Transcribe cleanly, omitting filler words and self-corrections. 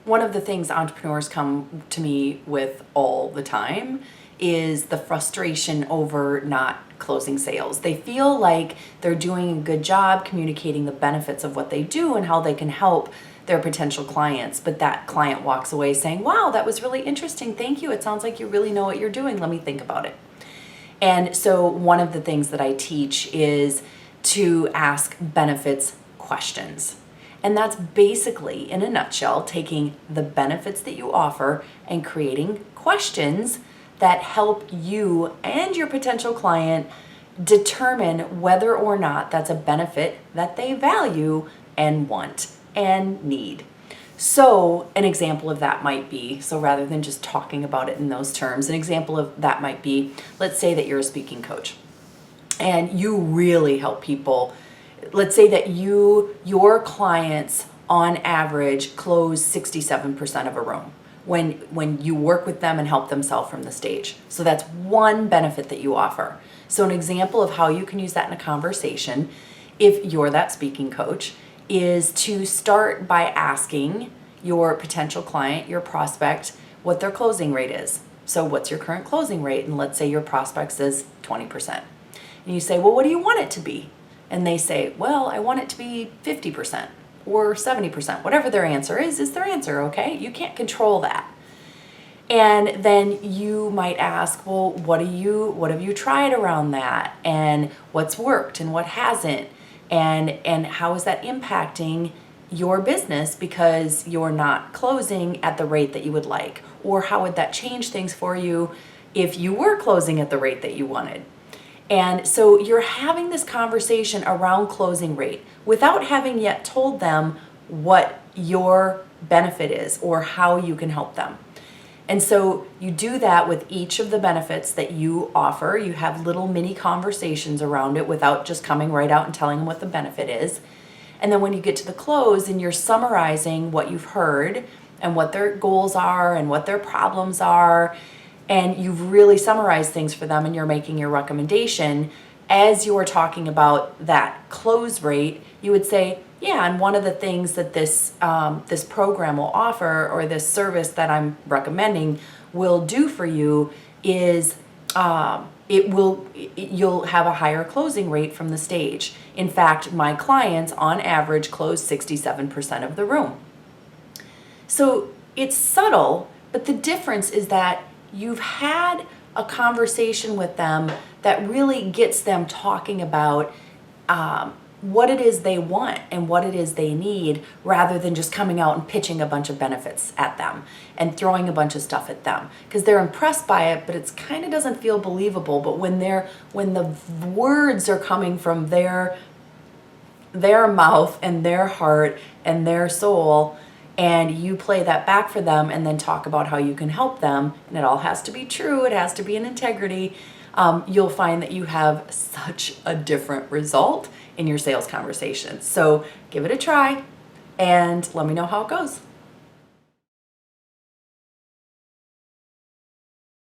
one of the things entrepreneurs come to me with all the time is the frustration over not closing sales. They feel like they're doing a good job communicating the benefits of what they do and how they can help their potential clients, but that client walks away saying, wow, that was really interesting. Thank you. It sounds like you really know what you're doing. Let me think about it. And so one of the things that I teach is to ask benefits questions. And that's basically, in a nutshell, taking the benefits that you offer and creating questions that help you and your potential client determine whether or not that's a benefit that they value and want and need. So an example of that might be, so rather than just talking about it in those terms, an example of that might be, let's say that you're a speaking coach and you really help people. Let's say that your clients on average close 67% of a room when you work with them and help them sell from the stage. So that's one benefit that you offer. So an example of how you can use that in a conversation, if you're that speaking coach, is to start by asking your potential client, your prospect, what their closing rate is. So what's your current closing rate? And let's say your prospect says 20%. And you say, well, what do you want it to be? And they say, well, I want it to be 50% or 70%. Whatever their answer is their answer, okay? You can't control that. And then you might ask, well, what have you tried around that? And what's worked and what hasn't? And how is that impacting your business because you're not closing at the rate that you would like? Or how would that change things for you if you were closing at the rate that you wanted? And so you're having this conversation around closing rate without having yet told them what your benefit is or how you can help them. And so you do that with each of the benefits that you offer. You have little mini conversations around it without just coming right out and telling them what the benefit is. And then when you get to the close and you're summarizing what you've heard and what their goals are and what their problems are, and you've really summarized things for them and you're making your recommendation, as you are talking about that close rate, you would say, yeah, and one of the things that this program will offer, or this service that I'm recommending will do for you, is you'll have a higher closing rate from the stage. In fact, my clients on average close 67% of the room. So it's subtle, but the difference is that you've had a conversation with them that really gets them talking about what it is they want and what it is they need, rather than just coming out and pitching a bunch of benefits at them and throwing a bunch of stuff at them, because they're impressed by it, but it's kind of doesn't feel believable. But when the words are coming from their mouth and their heart and their soul, and you play that back for them and then talk about how you can help them, and it all has to be true, it has to be in integrity, you'll find that you have such a different result in your sales conversations. So give it a try and let me know how it goes.